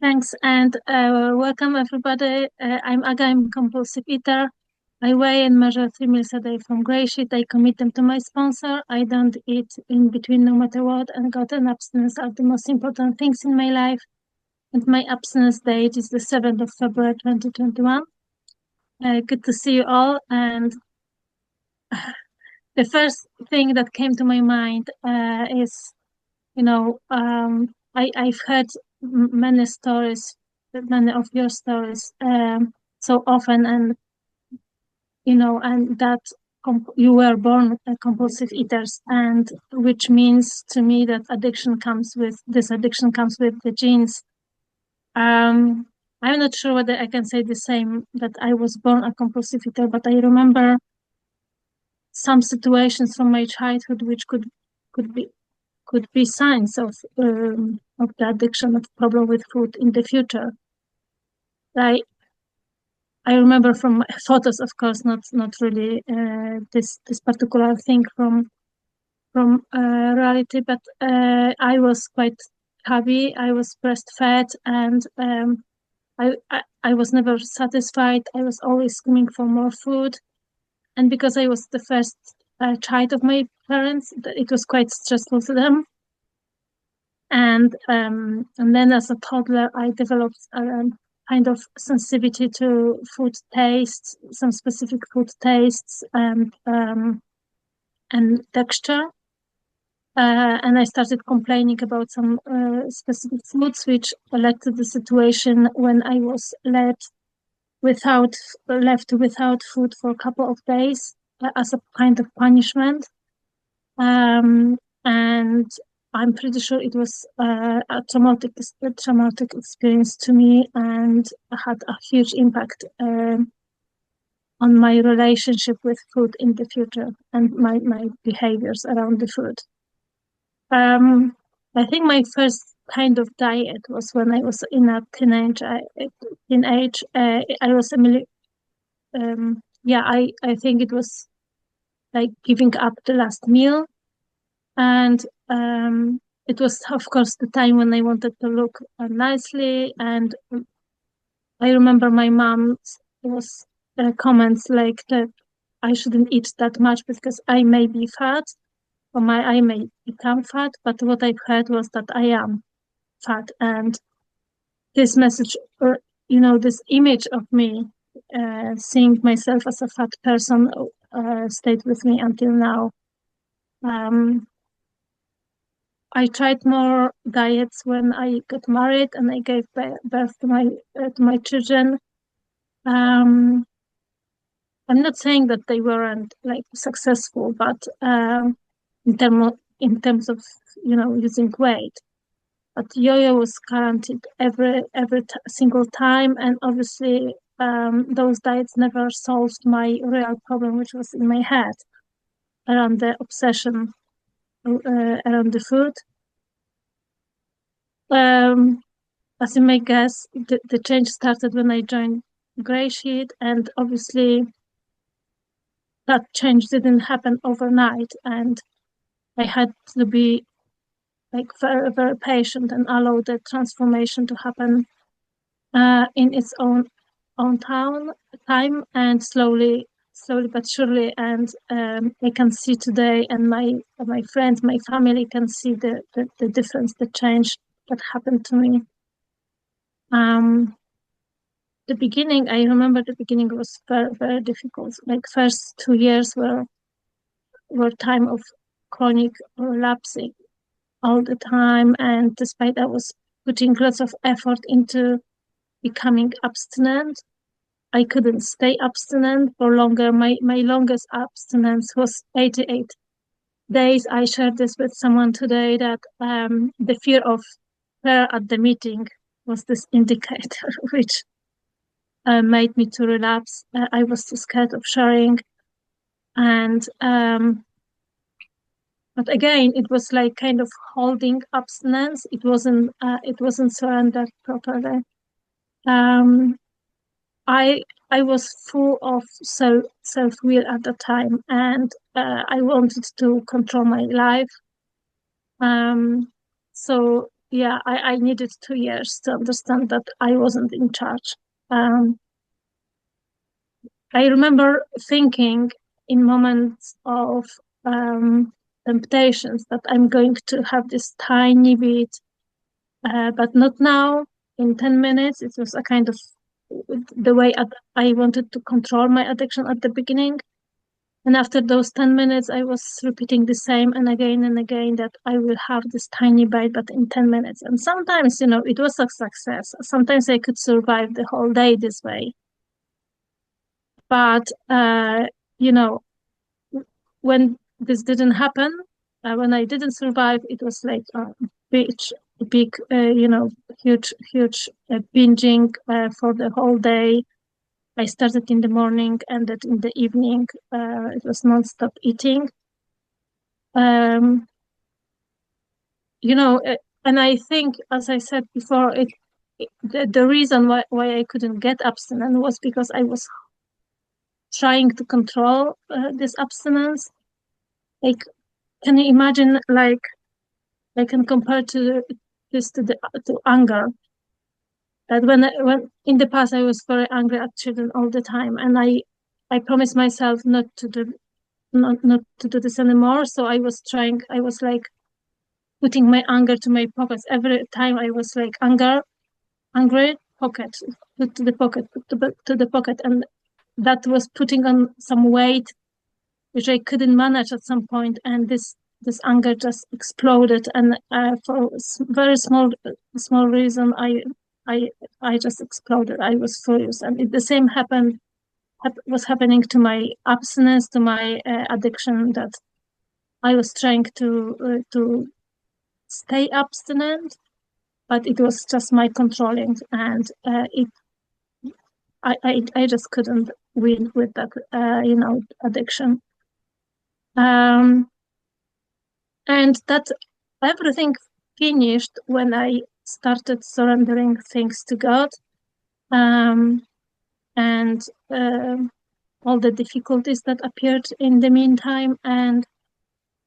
Thanks and welcome everybody. I'm Aga, I'm a compulsive eater. I weigh and measure 3 meals a day from GreySheet. I commit them to my sponsor. I don't eat in between no matter what, and God and abstinence are the most important things in my life. And my abstinence date is the 7th of February 2021. Good to see you all. And the first thing that came to my mind is, I've heard many stories, many of your stories, so often, and that you were born compulsive eaters, and which means to me that addiction comes with the genes. I'm not sure whether I can say the same, that I was born a compulsive eater, but I remember some situations from my childhood which could be signs of the addiction, of problem with food in the future. I remember from photos, of course, not really this particular thing from reality, but I was quite chubby. I was breastfed, and I was never satisfied. I was always screaming for more food, and because I was the first child of my parents, it was quite stressful to them. And then as a toddler, I developed kind of sensitivity to food tastes, some specific food tastes and texture. And I started complaining about some specific foods, which led to the situation when I was left without food for a couple of days as a kind of punishment. And I'm pretty sure it was a traumatic experience to me, and had a huge impact on my relationship with food in the future and my behaviors around the food. I think my first kind of diet was when I was in a teenage. I was I think it was like giving up the last meal. And it was, of course, the time when I wanted to look nicely. And I remember my mom's comments like that I shouldn't eat that much because I may be fat, or I may become fat. But what I've heard was that I am fat. And this message, this image of me seeing myself as a fat person stayed with me until now. I tried more diets when I got married and I gave birth to my children. I'm not saying that they weren't like successful, but in terms of losing weight. But yo-yo was guaranteed every single time, and obviously those diets never solved my real problem, which was in my head around the obsession around the food. As you may guess, the change started when I joined GreySheet, and obviously that change didn't happen overnight, and I had to be like very, very patient and allow the transformation to happen in its own time, and slowly but surely. And I can see today, and my friends, my family can see the difference, the change that happened to me. I remember the beginning was very, very difficult. Like first 2 years were time of chronic relapsing all the time, and despite I was putting lots of effort into becoming abstinent, I couldn't stay abstinent for longer. My longest abstinence was 88 days. I shared this with someone today, that the fear of prayer at the meeting was this indicator which made me to relapse. I was too scared of sharing, and but again, it was like kind of holding abstinence. It wasn't surrendered properly. I was full of self-will at the time, and I wanted to control my life. So I needed 2 years to understand that I wasn't in charge. Um, I remember thinking in moments of temptations that I'm going to have this tiny bit, but not now. In 10 minutes, it was a kind of the way I wanted to control my addiction at the beginning. And after those 10 minutes, I was repeating the same and again that I will have this tiny bite, but in 10 minutes. And sometimes, it was a success. Sometimes I could survive the whole day this way. But, when this didn't happen, when I didn't survive, it was like a big, huge binging for the whole day. I started in the morning, ended in the evening. It was non-stop eating. Um, and I think, as I said before, the reason why I couldn't get abstinent was because I was trying to control this abstinence. Like, can you imagine, like, I can compare this to anger. That when in the past I was very angry at children all the time, and I promised myself not to do this anymore. So I was like putting my anger to my pockets every time. I was like angry, pocket, put to the pocket, to the pocket, and that was putting on some weight which I couldn't manage at some point, and this anger just exploded, and for very small reason, I just exploded. I was furious, and the same was happening to my abstinence, to my addiction. That I was trying to stay abstinent, but it was just my controlling, and I just couldn't win with that addiction. And that everything finished when I started surrendering things to God, and all the difficulties that appeared in the meantime. And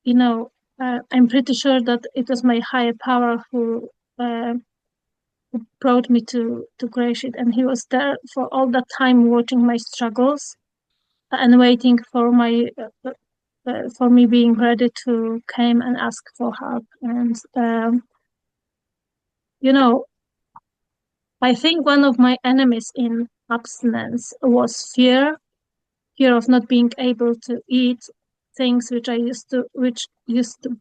I'm pretty sure that it was my higher power who brought me to GreySheet, and he was there for all that time, watching my struggles and waiting for for me being ready to come and ask for help. And I think one of my enemies in abstinence was fear of not being able to eat things which used to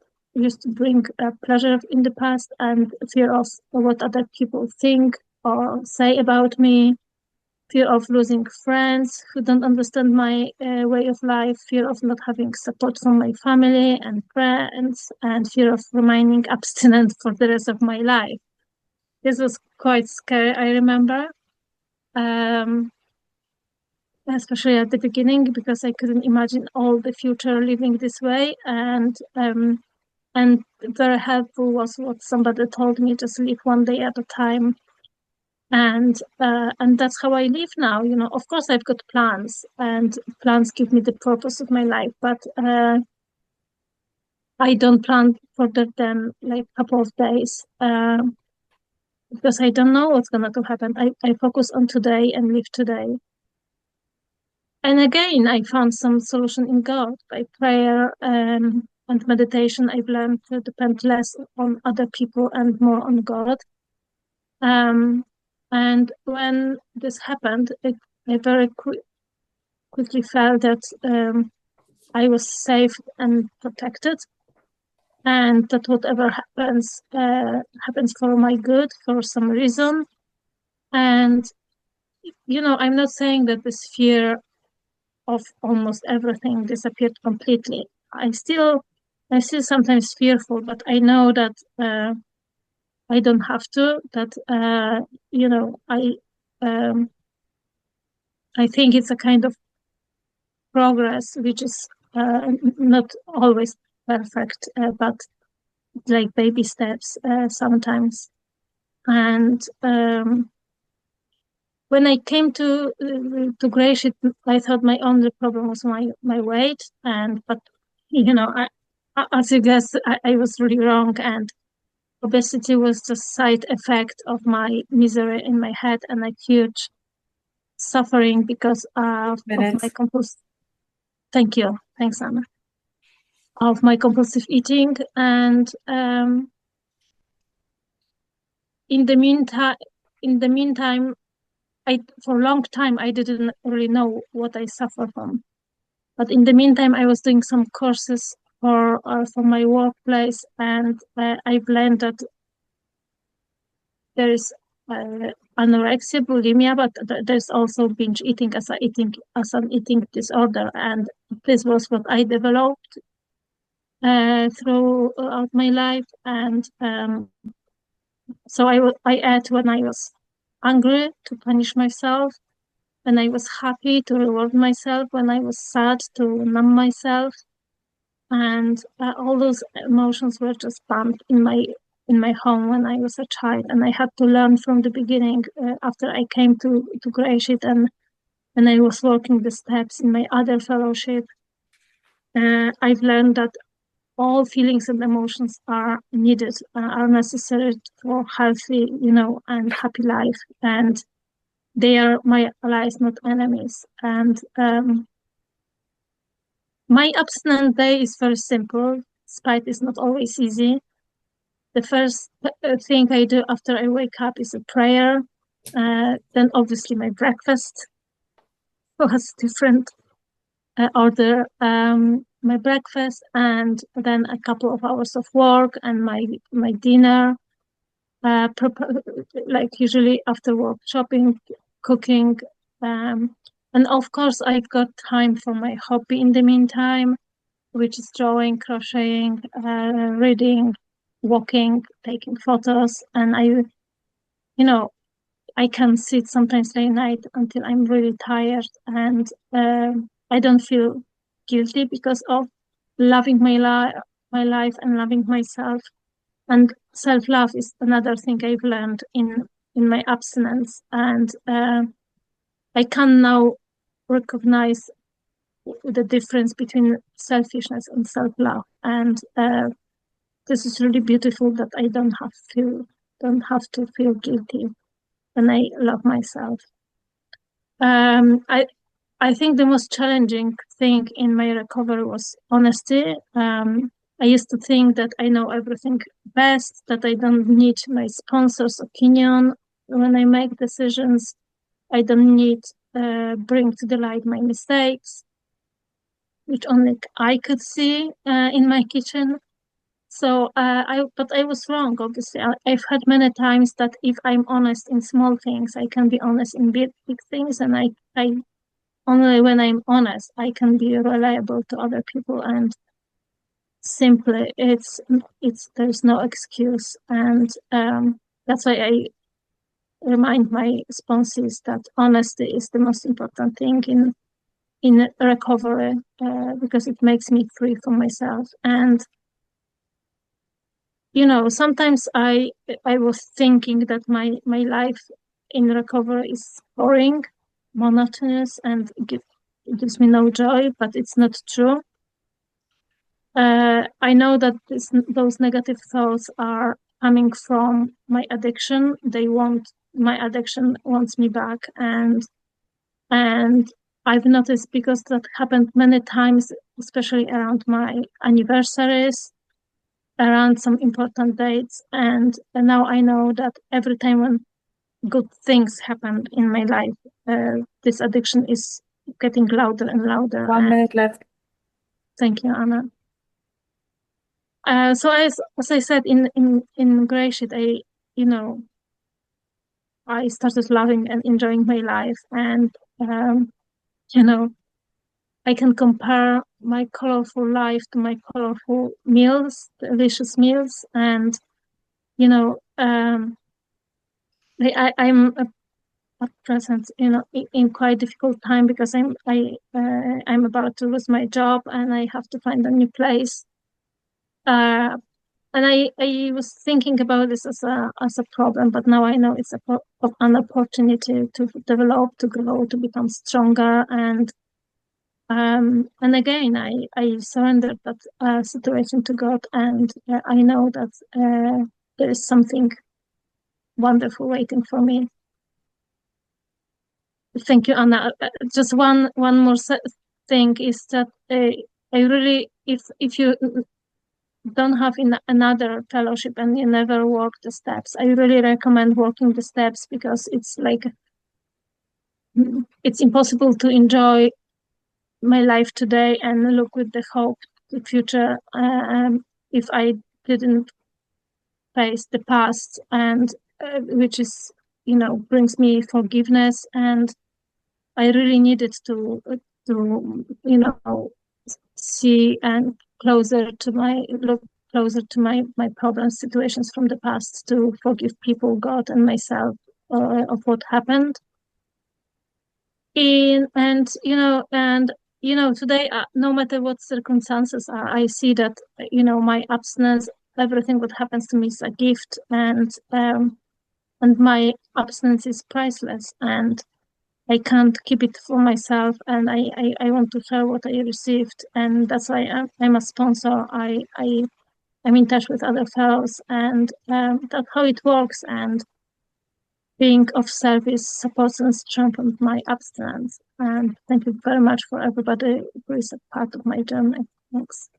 bring pleasure in the past, and fear of what other people think or say about me, fear of losing friends who don't understand my way of life, fear of not having support from my family and friends, and fear of remaining abstinent for the rest of my life. This was quite scary, I remember, especially at the beginning, because I couldn't imagine all the future living this way. And very helpful was what somebody told me: just live one day at a time. And that's how I live now. Of course, I've got plans, and plans give me the purpose of my life, but I don't plan further than like a couple of days, because I don't know what's going to happen. I focus on today and live today. And again, I found some solution in God. By prayer and meditation, I've learned to depend less on other people and more on God. And when this happened, I very quickly felt that I was safe and protected, and that whatever happens happens for my good, for some reason. And I'm not saying that this fear of almost everything disappeared completely. I'm still sometimes fearful, but I know that I don't have to. That I think it's a kind of progress which is not always perfect, but like baby steps sometimes. And when I came to GreySheet, I thought my only problem was my weight, but as you guess, I was really wrong, and obesity was just side effect of my misery in my head and a huge suffering because of my compulsive. Thank you. Thanks, Anna. Of my compulsive eating. And in the meantime, for a long time, I didn't really know what I suffer from. But in the meantime, I was doing some courses for my workplace, and I've learned that there is anorexia, bulimia, but there's also binge eating as an eating disorder, and this was what I developed throughout my life. And so I ate when I was angry to punish myself, when I was happy to reward myself, when I was sad to numb myself, and all those emotions were just pumped in my home when I was a child, and I had to learn from the beginning after I came to GreySheet and I was working the steps in my other fellowship. I've learned that all feelings and emotions are needed, are necessary for healthy, and happy life, and they are my allies, not enemies. And my abstinent day is very simple, despite it's not always easy. The first thing I do after I wake up is a prayer. Then obviously my breakfast was different order. My breakfast, and then a couple of hours of work and my dinner. Like usually after work, shopping, cooking, and of course I've got time for my hobby in the meantime, which is drawing, crocheting, reading, walking, taking photos. And I can sit sometimes late night until I'm really tired, and I don't feel guilty because of loving my life and loving myself. And self-love is another thing I've learned in my abstinence, and I can now recognize the difference between selfishness and self-love, and this is really beautiful that I don't have to feel guilty when I love myself. I think the most challenging thing in my recovery was honesty. I used to think that I know everything best, that I don't need my sponsor's opinion when I make decisions. I don't need bring to the light my mistakes, which only I could see in my kitchen. So but I was wrong, obviously. I've heard many times that if I'm honest in small things, I can be honest in big things, and I only when I'm honest, I can be reliable to other people, and simply there's no excuse. And that's why I remind my sponsors that honesty is the most important thing in recovery, because it makes me free from myself. And sometimes I was thinking that my life in recovery is boring, monotonous, and it gives me no joy, but it's not true. I know that those negative thoughts are coming from my addiction. My addiction wants me back, and I've noticed, because that happened many times, especially around my anniversaries, around some important dates, and now I know that every time when good things happen in my life, this addiction is getting louder and louder. 1 minute left. Thank you, Anna. So as I said in GreySheet, I started loving and enjoying my life, and I can compare my colorful life to my colorful meals, delicious meals, and I'm at present, in quite difficult time, because I'm about to lose my job and I have to find a new place. And I was thinking about this as a problem, but now I know it's an opportunity to develop, to grow, to become stronger, and again I surrendered that situation to God, and I know that there is something wonderful waiting for me. Thank you, Anna. Just one more thing is that I really, if you don't have another fellowship and you never walk the steps, I really recommend walking the steps, because it's like, it's impossible to enjoy my life today and look with the hope to the future if I didn't face the past, and which is, brings me forgiveness. And I really needed to see and look closer to my problems, situations from the past, to forgive people, God, and myself of what happened. Today, no matter what circumstances are, I see that my abstinence, everything what happens to me is a gift, and my abstinence is priceless, and I can't keep it for myself, and I want to share what I received, and that's why I'm a sponsor. I'm in touch with other fellows, and that's how it works. And being of service supports and strengthens my abstinence. And thank you very much for everybody who is a part of my journey. Thanks.